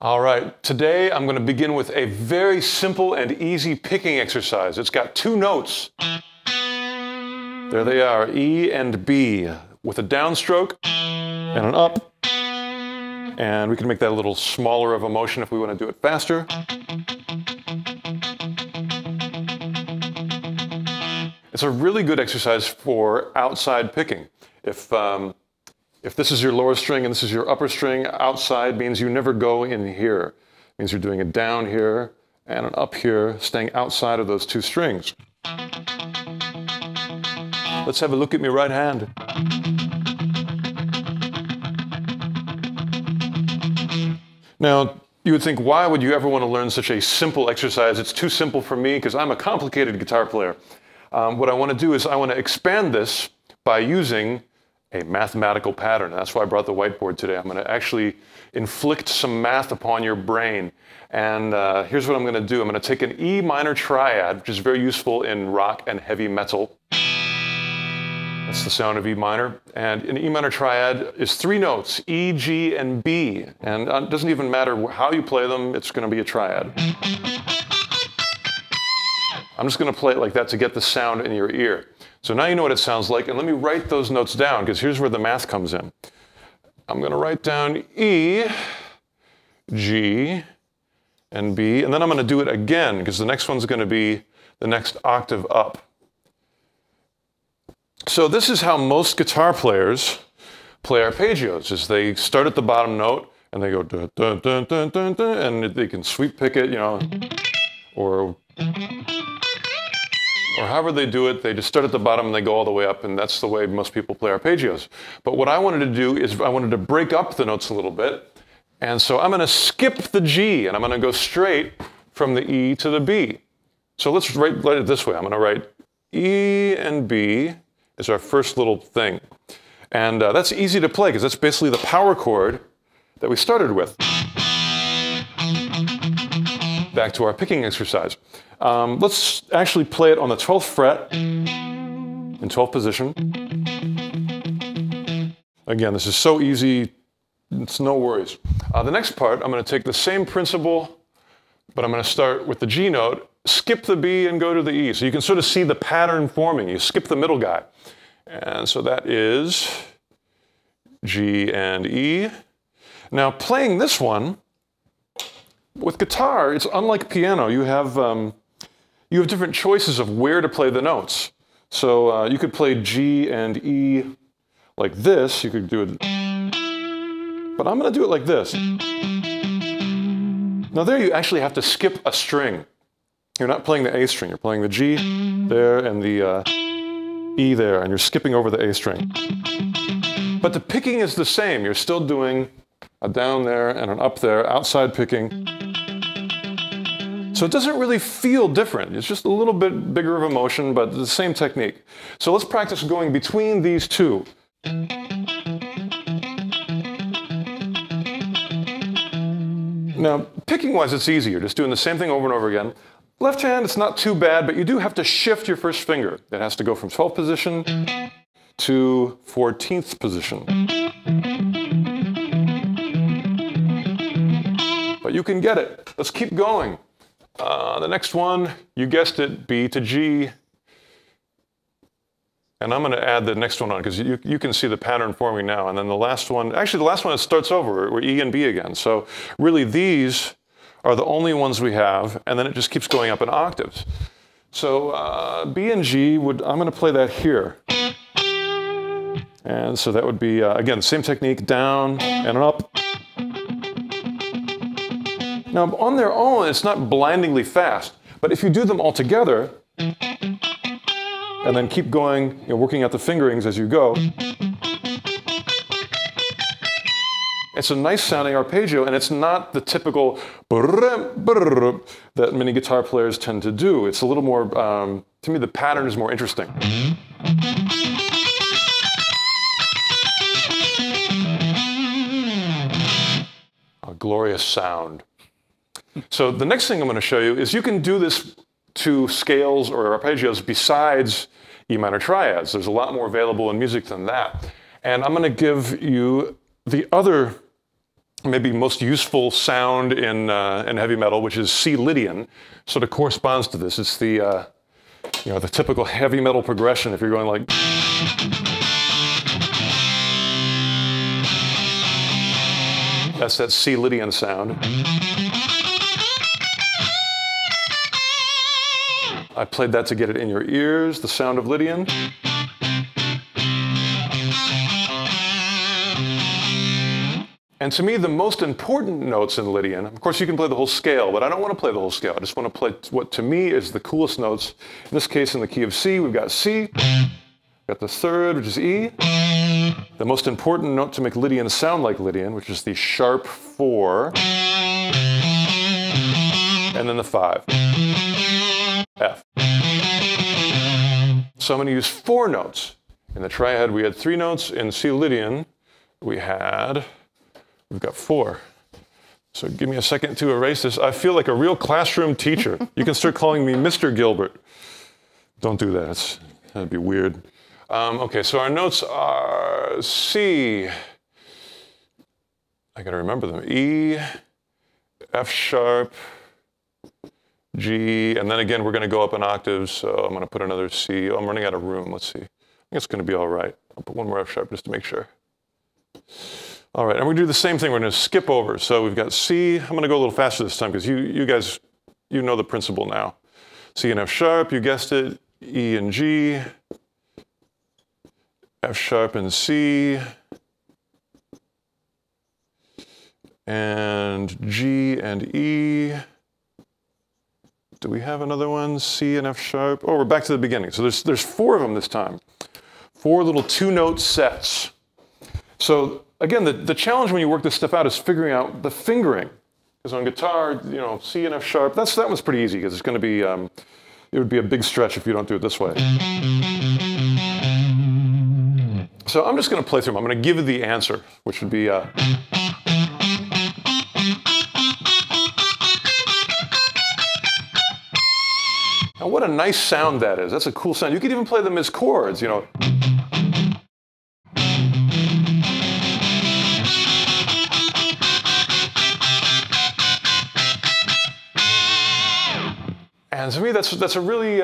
All right, today I'm going to begin with a very simple and easy picking exercise. It's got two notes. There they are, E and B, with a downstroke and an up. And we can make that a little smaller of a motion if we want to do it faster. It's a really good exercise for outside picking. If this is your lower string and this is your upper string, outside means you never go in here. It means you're doing a down here and an up here, staying outside of those two strings. Let's have a look at my right hand. Now, you would think, why would you ever want to learn such a simple exercise? It's too simple for me because I'm a complicated guitar player. What I want to do is I want to expand this by using a mathematical pattern. That's why I brought the whiteboard today. I'm going to actually inflict some math upon your brain. And here's what I'm going to do. I'm going to take an E minor triad, which is very useful in rock and heavy metal. That's the sound of E minor. And an E minor triad is three notes, E, G, and B. And it doesn't even matter how you play them, it's going to be a triad. I'm just going to play it like that to get the sound in your ear. So now you know what it sounds like, and let me write those notes down, because here's where the math comes in. I'm going to write down E, G, and B, and then I'm going to do it again, because the next one's going to be the next octave up. So this is how most guitar players play arpeggios, is they start at the bottom note, and they go dun, dun, dun, dun, dun, dun, and they can sweep pick it, you know, or however they do it, they just start at the bottom and they go all the way up, and that's the way most people play arpeggios. But what I wanted to do is I wanted to break up the notes a little bit, and so I'm going to skip the G, and I'm going to go straight from the E to the B. So let's write it this way. I'm going to write E and B is our first little thing. And that's easy to play, because that's basically the power chord that we started with. Back to our picking exercise. Let's actually play it on the 12th fret in 12th position. Again, this is so easy, it's no worries. The next part, I'm going to take the same principle, but I'm going to start with the G note, skip the B, and go to the E. So you can sort of see the pattern forming. You skip the middle guy. And so that is G and E. Now, playing this one, with guitar, it's unlike piano. You have different choices of where to play the notes. So you could play G and E like this. You could do it, but I'm going to do it like this. Now there you actually have to skip a string. You're not playing the A string. You're playing the G there and the E there, and you're skipping over the A string. But the picking is the same. You're still doing a down there and an up there, outside picking. So it doesn't really feel different. It's just a little bit bigger of a motion, but the same technique. So let's practice going between these two. Now, picking-wise, it's easier. Just doing the same thing over and over again. Left hand, it's not too bad, but you do have to shift your first finger. It has to go from 12th position to 14th position. But you can get it. Let's keep going. The next one, you guessed it, B to G. And I'm going to add the next one on, because you can see the pattern forming now. And then the last one, actually the last one, it starts over. We're E and B again. So really these are the only ones we have, and then it just keeps going up in octaves. So B and G, I'm going to play that here. And so that would be, again, same technique, down and an up. Now, on their own, it's not blindingly fast, but if you do them all together, and then keep going, working out the fingerings as you go, it's a nice sounding arpeggio, and it's not the typical that many guitar players tend to do. It's a little more, to me, the pattern is more interesting. A glorious sound. So the next thing I'm going to show you is you can do this to scales or arpeggios besides E minor triads. There's a lot more available in music than that. And I'm going to give you the other maybe most useful sound in heavy metal, which is C Lydian, sort of corresponds to this. It's the the typical heavy metal progression. If you're going like, that's that C Lydian sound. I played that to get it in your ears, the sound of Lydian. And to me, the most important notes in Lydian, of course you can play the whole scale, but I don't want to play the whole scale. I just want to play what to me is the coolest notes. In this case, in the key of C, we've got C, got the third, which is E. The most important note to make Lydian sound like Lydian, which is the sharp 4, and then the 5, F. So I'm going to use 4 notes. In the triad, we had 3 notes. In C Lydian, we've got 4. So give me a second to erase this. I feel like a real classroom teacher. You can start calling me Mr. Gilbert. Don't do that. That'd be weird. Okay, so our notes are C. I gotta remember them. E, F sharp, G, and then again, we're gonna go up an octave, so I'm gonna put another C. Oh, I'm running out of room, let's see. I think it's gonna be all right. I'll put one more F sharp just to make sure. All right, and we're gonna do the same thing. We're gonna skip over. So we've got C. I'm gonna go a little faster this time because you guys, you know the principle now. C and F sharp, you guessed it. E and G. F sharp and C. And G and E. Do we have another one? C and F sharp. Oh, we're back to the beginning. So there's 4 of them this time. 4 little 2-note sets. So again, the challenge when you work this stuff out is figuring out the fingering. Because on guitar, C and F sharp, that one's pretty easy because it's going to be, it would be a big stretch if you don't do it this way. So I'm just going to play through them. I'm going to give you the answer, which would be... Now what a nice sound that is. That's a cool sound. You could even play them as chords, And to me, that's a really,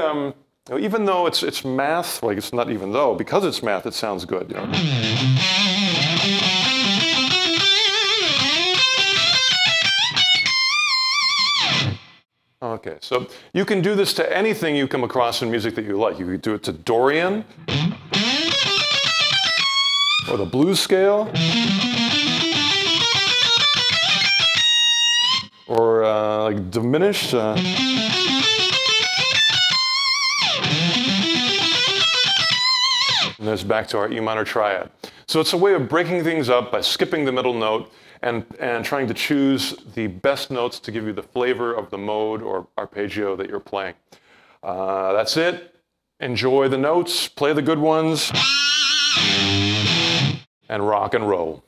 even though it's math, like it's not even though, because it's math, it sounds good. Okay, so you can do this to anything you come across in music that you like. You could do it to Dorian, or the blues scale, or like diminished. And there's back to our E minor triad. So it's a way of breaking things up by skipping the middle note and trying to choose the best notes to give you the flavor of the mode or arpeggio that you're playing. That's it. Enjoy the notes, play the good ones, and rock and roll.